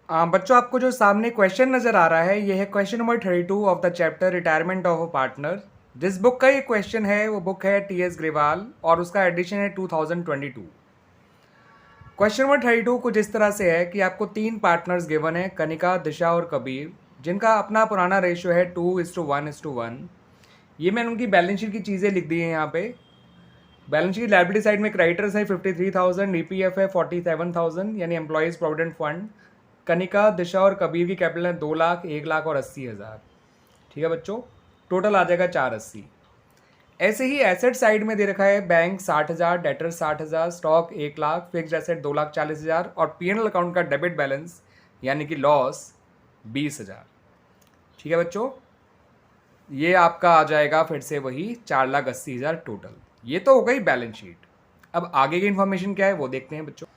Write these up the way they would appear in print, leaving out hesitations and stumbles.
बच्चों, आपको जो सामने क्वेश्चन नज़र आ रहा है, ये है question number 32 of the chapter retirement of a partner. जिस बुक का ये क्वेश्चन है वो बुक है टी.एस. ग्रेवाल और उसका एडिशन है 2022। क्वेश्चन नंबर 32 कुछ इस तरह से है कि आपको 3 पार्टनर्स गिवन है, कनिका, दिशा और कबीर, जिनका अपना पुराना रेशियो है 2:1:1। ये मैंने उनकी बैलेंस शीट की चीज़ें लिख दी हैं यहाँ पे। बैलेंस शीट लाइबिलिटी साइड में क्रेडिटर्स है 53,000, ईपीएफ है 47,000 यानी एम्प्लॉयज़ प्रोविडेंट फंड। कनिका, दिशा और कबीर की कैपिटल है 2 लाख, 1 लाख और 80,000। ठीक है बच्चों, टोटल आ जाएगा 480। ऐसे ही एसेट साइड में दे रखा है bank 60,000, debtor 60,000, stock 1 lakh, fixed asset 2,40,000 और पीएनएल अकाउंट का डेबिट बैलेंस यानी कि लॉस 20,000। ठीक है बच्चों, ये आपका आ जाएगा फिर से वही 4,80,000 टोटल। ये तो हो गई बैलेंस शीट। अब आगे की इन्फॉर्मेशन क्या है वो देखते हैं बच्चों।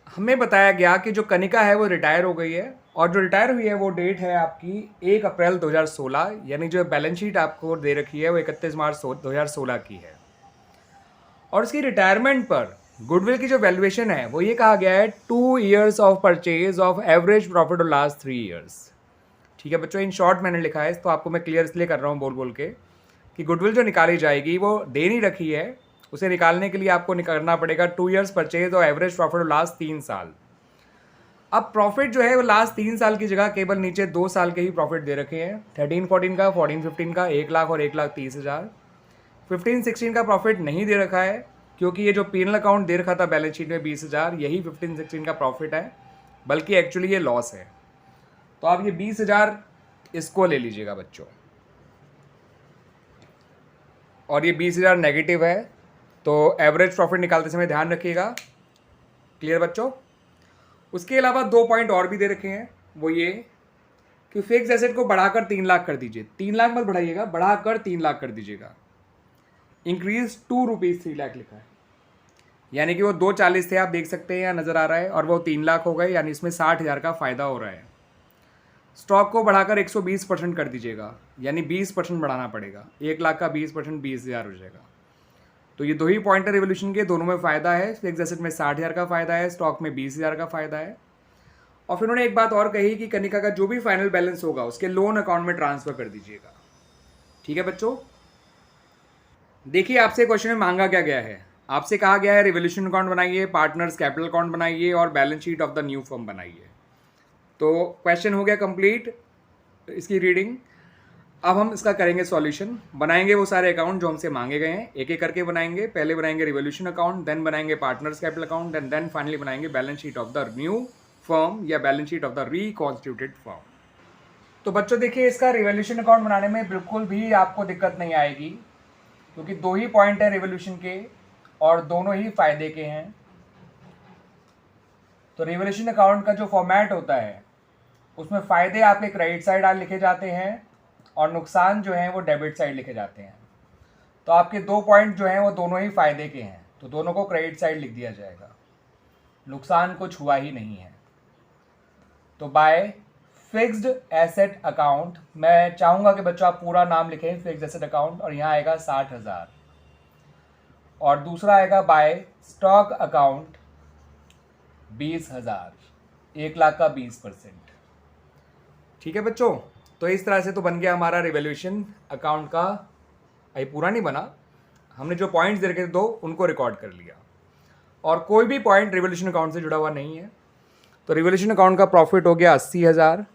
हमें बताया गया कि जो कनिका है वो रिटायर हो गई है और जो रिटायर हुई है वो डेट है आपकी 1 अप्रैल 2016, यानी जो बैलेंस शीट आपको दे रखी है वो 31 मार्च 2016 की है। और उसकी रिटायरमेंट पर गुडविल की जो वैल्यूएशन है वो ये कहा गया है 2 years of purchase of average profit of last 3 years. ठीक है बच्चों, इन शॉर्ट मैंने लिखा है, तो आपको मैं क्लियर इसलिए कर रहा हूँ बोल बोल के कि गुडविल जो निकाली जाएगी वो दे नहीं रखी है, उसे निकालने के लिए आपको करना पड़ेगा 2 ईयर्स परचेज और एवरेज प्रॉफिट ऑफ लास्ट 3 साल। अब प्रॉफिट जो है वो लास्ट 3 साल की जगह केवल नीचे 2 साल के ही प्रॉफिट दे रखे हैं, 13-14 का, 14-15 का, 1 लाख और 1,30,000। 15-16 का प्रॉफिट नहीं दे रखा है क्योंकि ये जो पीएनएल अकाउंट दे रखा था बैलेंस शीट में 20,000, यही 15-16 का प्रॉफिट है, बल्कि एक्चुअली ये लॉस है। तो आप ये 20,000 इसको ले लीजिएगा बच्चों, और ये 20,000 नेगेटिव है, तो एवरेज प्रॉफिट निकालते समय ध्यान रखिएगा। क्लियर बच्चों? उसके अलावा 2 पॉइंट और भी दे रखे हैं, वो ये कि फिक्स एसेट को बढ़ाकर 3 लाख कर दीजिए। 3 लाख मत बढ़ाइएगा, बढ़ाकर 3 लाख कर दीजिएगा। इंक्रीज ₹2 लिखा है, यानी कि वो 240 थे, आप देख सकते हैं यहाँ नज़र आ रहा है, और वो 3 लाख हो गए, यानी इसमें 60,000 का फ़ायदा हो रहा है। स्टॉक को बढ़ाकर 120% कर दीजिएगा, यानी 20% बढ़ाना पड़ेगा। 1 लाख का 20% 20,000 हो जाएगा। तो ये 2 ही पॉइंट है रिवोल्यूशन के, दोनों में फ़ायदा है। फिक्स एसेट में 60,000 का फ़ायदा है, स्टॉक में 20,000 का फ़ायदा है। और फिर उन्होंने एक बात और कही कि कनिका का जो भी फाइनल बैलेंस होगा उसके लोन अकाउंट में ट्रांसफ़र कर दीजिएगा। ठीक है बच्चों, देखिए आपसे क्वेश्चन में मांगा क्या गया है। आपसे कहा गया है रिवोल्यूशन अकाउंट बनाइए, पार्टनर्स कैपिटल अकाउंट बनाइए और balance sheet of the new firm बनाइए। तो क्वेश्चन हो गया कंप्लीट, इसकी रीडिंग। अब हम इसका करेंगे सॉल्यूशन, बनाएंगे वो सारे अकाउंट जो हमसे मांगे गए हैं, एक एक करके बनाएंगे। पहले बनाएंगे रिवोल्यूशन अकाउंट, देन बनाएंगे partners capital account, and then finally बनाएंगे balance sheet of the new firm या balance sheet of the reconstituted firm. तो बच्चों देखिए, इसका रिवोल्यूशन अकाउंट बनाने में बिल्कुल भी आपको दिक्कत नहीं आएगी, क्योंकि 2 ही पॉइंट है रिवोल्यूशन के और दोनों ही फायदे के हैं। तो रिवोल्यूशन अकाउंट का जो फॉर्मेट होता है उसमें फ़ायदे आपके क्रेडिट साइड लिखे जाते हैं और नुकसान जो हैं वो डेबिट साइड लिखे जाते हैं। तो आपके 2 पॉइंट जो हैं वो दोनों ही फ़ायदे के हैं, तो दोनों को क्रेडिट साइड लिख दिया जाएगा। नुकसान कुछ हुआ ही नहीं है। तो बाय फिक्स्ड एसेट अकाउंट, मैं चाहूँगा कि बच्चों आप पूरा नाम लिखें, फिक्स्ड एसेट अकाउंट, और यहाँ आएगा 60,000। और दूसरा आएगा बाय स्टॉक अकाउंट 20,000, 1 लाख का 20%। ठीक है बच्चों, तो इस तरह से तो बन गया हमारा रिवोल्यूशन अकाउंट का। ये पूरा नहीं बना, हमने जो पॉइंट्स दे रखे थे 2 उनको रिकॉर्ड कर लिया, और कोई भी पॉइंट रिवोल्यूशन अकाउंट से जुड़ा हुआ नहीं है। तो रिवोल्यूशन अकाउंट का प्रॉफिट हो गया 80,000।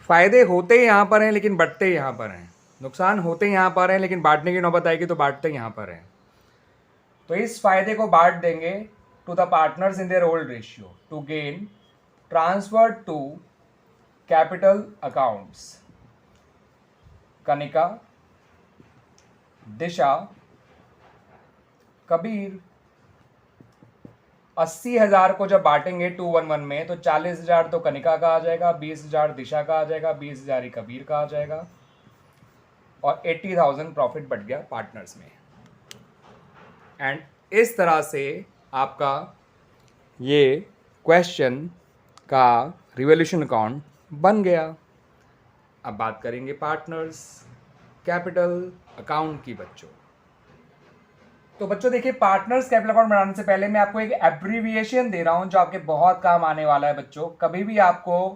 फ़ायदे होते यहाँ पर हैं लेकिन बंटते यहाँ पर हैं, नुकसान होते यहाँ पर हैं लेकिन बांटने की नौबत आएगी तो बांटते यहाँ पर हैं। तो इस फायदे को बांट देंगे to the partners in their old ratio to gain transfer to capital accounts. Kanika, Disha, Kabir. 80,000 को जब बांटेंगे 2-1-1 में तो 40,000 तो कनिका का आ जाएगा, 20,000 दिशा का आ जाएगा, 20,000 ही कबीर का आ जाएगा, और 80,000 प्रॉफिट बढ़ गया पार्टनर्स में। एंड इस तरह से आपका ये क्वेश्चन का रिवोल्यूशन अकाउंट बन गया। अब बात करेंगे पार्टनर्स कैपिटल अकाउंट की बच्चों। तो बच्चों देखिए, पार्टनर्स कैपिटल अकाउंट बनाने से पहले मैं आपको एक एब्रीविएशन दे रहा हूं जो आपके बहुत काम आने वाला है बच्चों। कभी भी आपको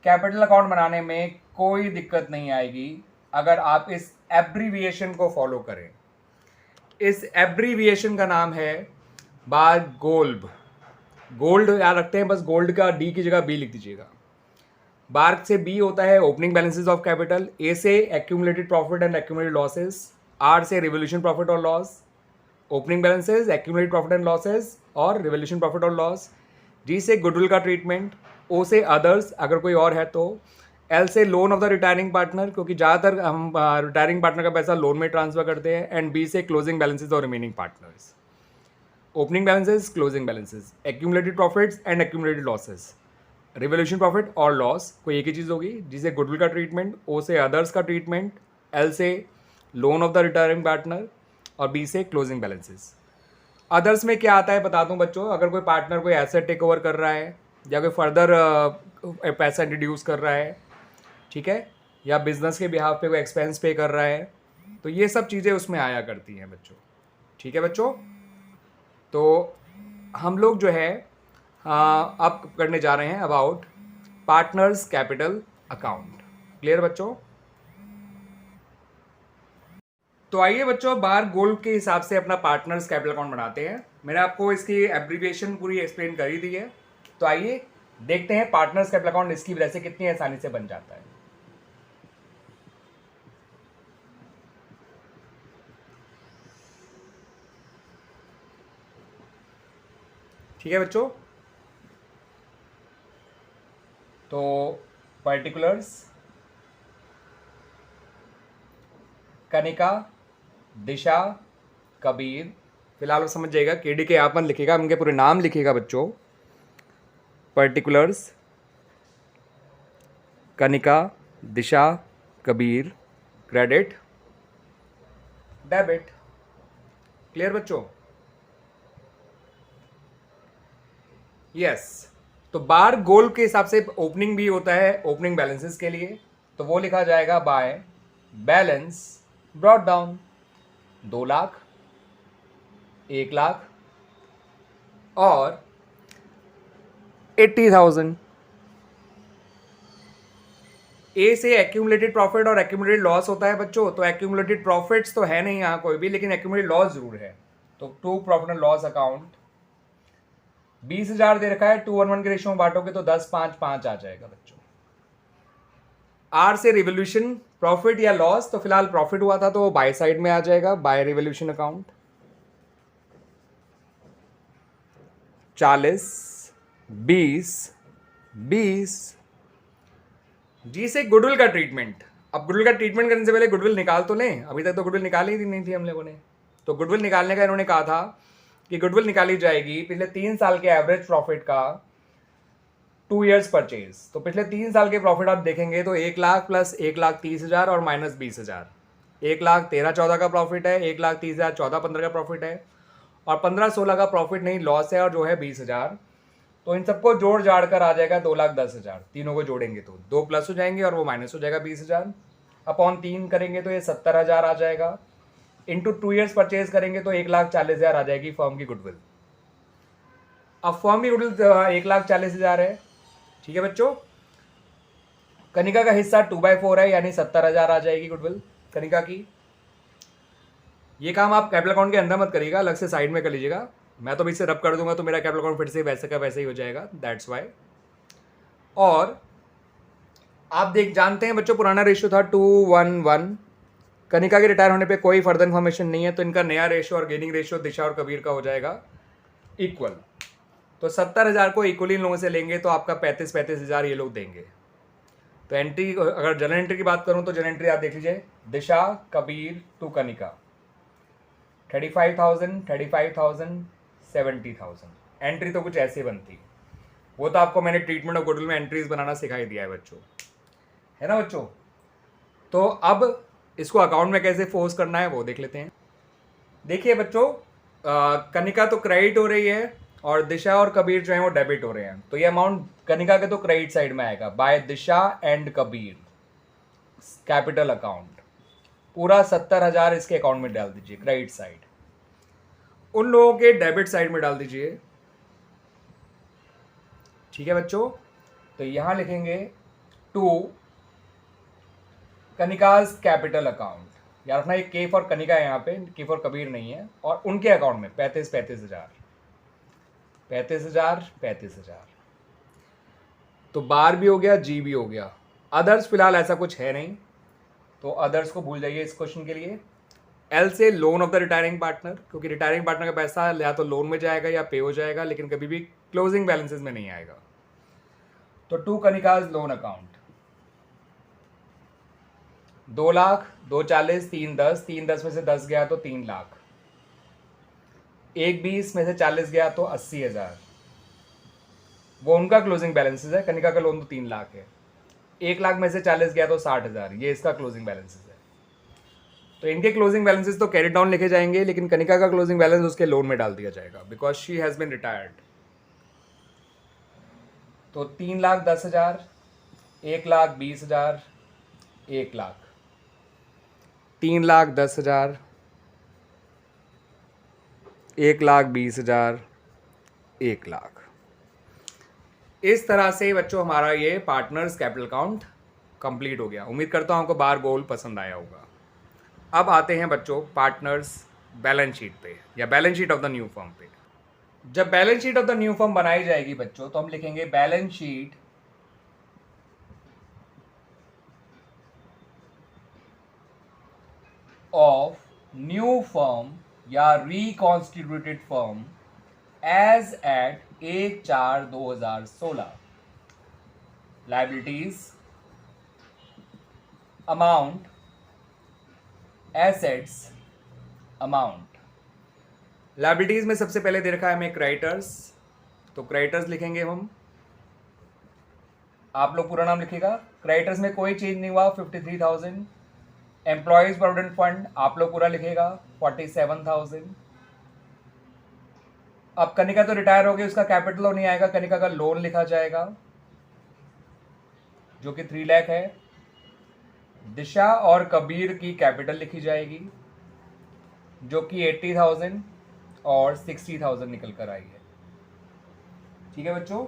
कैपिटल अकाउंट बनाने में कोई दिक्कत नहीं आएगी अगर आप इस एब्रीविएशन को फॉलो करें। इस एब्रीविएशन का नाम है बार गोल्ब। गोल्ड याद रखते हैं, बस गोल्ड का डी की जगह बी लिख दीजिएगा। बार से बी होता है opening balances of capital, A से accumulated profit and accumulated losses, R से रिवोल्यूशन प्रॉफिट और loss, opening balances, accumulated profit and losses और रिवोल्यूशन प्रॉफिट और लॉस। जी से गुडविल का ट्रीटमेंट, ओ से अदर्स अगर कोई और है तो, एल से loan of the retiring partner क्योंकि ज़्यादातर हम रिटायरिंग पार्टनर का पैसा लोन में ट्रांसफर करते हैं, एंड बी से क्लोजिंग बैलेंसेस और remaining partners. Opening balances, closing balances, accumulated profits and accumulated losses, revolution profit और लॉस कोई एक ही चीज़ होगी। जिसे गुडविल का ट्रीटमेंट, ओ से अदर्स का ट्रीटमेंट, एल से loan of the retiring partner और बी से क्लोजिंग बैलेंसेस। अदर्स में क्या आता है बता दूं बच्चों, अगर कोई पार्टनर कोई एसेट टेक ओवर कर रहा है या कोई फर्दर पैसा इंट्रोड्यूस कर रहा है, ठीक है, या बिजनेस के बिहाफ पे कोई एक्सपेंस पे कर रहा है, तो ये सब चीज़ें उसमें आया करती हैं बच्चों। ठीक है बच्चों, तो हम लोग जो है अब करने जा रहे हैं about partners capital account. Clear बच्चों? तो आइए बच्चों, बार गोल्ड के हिसाब से अपना पार्टनर्स कैपिटल अकाउंट बनाते हैं। मैंने आपको इसकी एब्रीविएशन पूरी एक्सप्लेन कर ही दी है, तो आइए देखते हैं पार्टनर्स कैपिटल अकाउंट इसकी वजह से कितनी आसानी से बन जाता है। ठीक है बच्चों, तो पर्टिकुलर्स, कनिका, दिशा, कबीर, फिलहाल वो समझ जाएगा, केडी के आप मत लिखिएगा, उनके पूरे नाम लिखिएगा बच्चों। Particulars, Kanika, Disha, Kabir, credit, debit. Clear बच्चों? यस। तो बार गोल्ड के हिसाब से ओपनिंग भी होता है ओपनिंग बैलेंसेस के लिए, तो वो लिखा जाएगा by balance brought down. 2 lakh, 1 lakh और 80,000। ए से एक्यूमुलेटेड प्रॉफिट और एक्यूमुलेटेड लॉस होता है बच्चों, तो एक्यूमुलेटेड प्रॉफिट्स तो है नहीं यहाँ कोई भी, लेकिन एक्यूमुलेटेड लॉस जरूर है। तो to profit and loss account 20,000 दे रखा है, 2:1 के रेशियो में बांटोगे तो 10, 5, 5 आ जाएगा बच्चों। आर से रिवोल्यूशन प्रॉफिट या लॉस, तो फिलहाल प्रॉफिट हुआ था तो बाय साइड में आ जाएगा, बाय रिवोल्यूशन अकाउंट। 40, 20, 20। जी से गुडविल का ट्रीटमेंट। अब गुडविल का ट्रीटमेंट करने से पहले गुडविल निकाल तो लें, अभी तक तो गुडविल निकाली ही नहीं थी हम लोगों ने। तो गुडविल निकालने का इन्होंने कहा था कि गुडविल निकाली जाएगी पिछले 3 साल के एवरेज प्रॉफिट का 2 years परचेज। तो पिछले 3 साल के प्रॉफिट आप देखेंगे तो 1 लाख प्लस 1,30,000 और माइनस 20,000, 1,13,14 का प्रॉफिट है, 1,30,000 14-15 का प्रॉफिट है, और 15-16 का प्रॉफिट नहीं लॉस है, और जो है 20,000। तो इन सबको जोड़ जाड़ कर आ जाएगा 2,10,000। तीनों को जोड़ेंगे तो 2 प्लस हो जाएंगे और वो माइनस हो जाएगा 20,000। अपॉन 3 करेंगे तो ये 70,000 आ जाएगा। इंटू 2 years परचेज करेंगे तो 1,40,000 आ जाएगी फर्म की गुडविल। अब फर्म की गुडविल 1,40,000 है। ठीक है बच्चों, कनिका का हिस्सा 2/4 है, यानी 70,000 आ जाएगी गुडविल कनिका की। ये काम आप कैपिटल अकाउंट के अंदर मत करिएगा, अलग से साइड में कर लीजिएगा। मैं तो अभी से रब कर दूंगा तो मेरा कैपिटल अकाउंट फिर से वैसे का वैसे ही हो जाएगा, दैट्स वाई। और आप जानते हैं बच्चों, पुराना रेशियो था 2:1:1। कनिका के रिटायर होने पे कोई फर्दर इन्फॉर्मेशन नहीं है, तो इनका नया रेशियो और गेनिंग रेशियो दिशा और कबीर का हो जाएगा इक्वल। तो 70,000 को इक्वली इन लोगों से लेंगे तो आपका 35,000 ये लोग देंगे। तो एंट्री, अगर जनरल एंट्री की बात करूं तो जनरल एंट्री आप देख लीजिए, दिशा, कबीर टू कनिका 35,000, 35,000, 70,000। एंट्री तो कुछ ऐसे बनती, वो तो आपको मैंने ट्रीटमेंट ऑफ गुडविल में एंट्रीज बनाना सिखा ही दिया है बच्चों, है ना बच्चों। तो अब इसको अकाउंट में कैसे फोर्स करना है वो देख लेते हैं। देखिए बच्चों, कनिका तो क्रेडिट हो रही है और दिशा और कबीर जो है वो डेबिट हो रहे हैं, तो ये अमाउंट कनिका के तो क्रेडिट साइड में आएगा, by Disha and Kabir capital account. पूरा 70,000 इसके अकाउंट में डाल दीजिए क्रेडिट साइड। उन लोगों के डेबिट साइड में डाल दीजिए। ठीक है बच्चों, तो यहां लिखेंगे टू कनिकाज कैपिटल अकाउंट। याद रखना ये के फॉर कनिका है, यहाँ पे के फॉर कबीर नहीं है। और उनके अकाउंट में 35,000 तो बार भी हो गया, जी भी हो गया। अदर्स फिलहाल ऐसा कुछ है नहीं, तो अदर्स को भूल जाइए इस क्वेश्चन के लिए। एल से loan of the retiring partner, क्योंकि रिटायरिंग पार्टनर का पैसा या तो लोन में जाएगा या पे हो जाएगा, लेकिन कभी भी क्लोजिंग बैलेंसेस में नहीं आएगा। तो to Kanika's loan account 2 lakh, 2 40, 3 10, 3 10 में से 10 गया तो 3 लाख, 1 20 में से 40 गया तो 80,000। वो उनका क्लोजिंग बैलेंसेस है। कनिका का लोन तो 3 लाख है। 1 लाख में से 40 गया तो 60,000, ये इसका क्लोजिंग बैलेंसेस है। तो इनके क्लोजिंग बैलेंसेस तो कैरी डाउन लिखे जाएंगे, लेकिन कनिका का क्लोजिंग बैलेंस उसके लोन में डाल दिया जाएगा, because she has been retired. तो 3,10,000, 1,20,000, 1 लाख, 3,10,000, 1,20,000, 1 लाख। इस तरह से बच्चों हमारा ये पार्टनर्स कैपिटल अकाउंट कंप्लीट हो गया। उम्मीद करता हूँ आपको बार गोल पसंद आया होगा। अब आते हैं बच्चों पार्टनर्स बैलेंस शीट पे, या balance sheet of the new firm पे। जब balance sheet of the new firm बनाई जाएगी बच्चों, तो हम लिखेंगे balance sheet of new firm या reconstituted firm as at 1/4/2016। Liabilities, amount, assets, amount. Liabilities में सबसे पहले दे रखा है हमें क्रेडिटर्स, तो क्रेडिटर्स लिखेंगे हम। आप लोग पूरा नाम लिखेगा। क्रेडिटर्स में कोई चेंज नहीं हुआ, 53,000। एम्प्लॉयज प्रोविडेंट फंड आप लोग पूरा लिखेगा, 47,000। अब कनिका तो रिटायर हो गई, उसका कैपिटल नहीं आएगा, कनिका का लोन लिखा जाएगा जो कि 3 लाख है। दिशा और कबीर की कैपिटल लिखी जाएगी जो कि 80,000 और 60,000 निकल कर आई है। ठीक है बच्चों,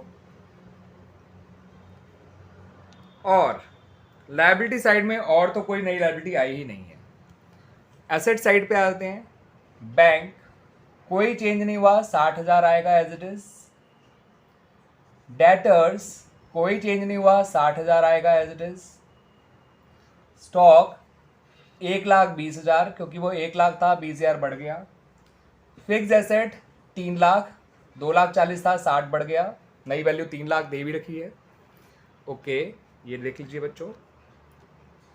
और लायबिलिटी साइड में और तो कोई नई लायबिलिटी आई ही नहीं है। एसेट साइड पे आते हैं। बैंक कोई चेंज नहीं हुआ, 60,000 आएगा एज इट इज। डेटर्स कोई चेंज नहीं हुआ, 60,000 आएगा एज इट इज। स्टॉक 1,20,000, क्योंकि वो 1 लाख था, 20,000 बढ़ गया। फिक्स एसेट 3 लाख, 2,40,000 था, 60 बढ़ गया, नई वैल्यू 3 लाख दे भी रखी है। ओके, ये देख लीजिए बच्चों,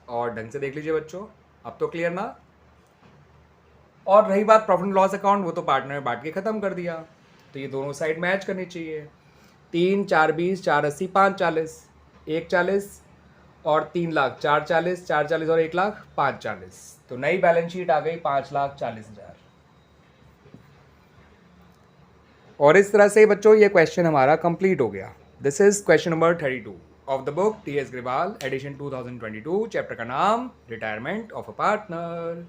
और ढंग से देख लीजिए बच्चों, अब तो क्लियर ना। और रही बात प्रॉफिट एंड लॉस अकाउंट, वो तो पार्टनर में बांट के ख़त्म कर दिया, तो ये दोनों साइड मैच करनी चाहिए। 3 4 20 4 80 5 40, 1 40 और 3 लाख, 4 40, 4 40 और 1 लाख, 5 40। तो नई बैलेंस शीट आ गई 5,40,000। और इस तरह से बच्चों ये क्वेश्चन हमारा कंप्लीट हो गया। This is question number 32 of the book T S Grewal edition 2022। Chapter का नाम रिटायरमेंट ऑफ अ पार्टनर।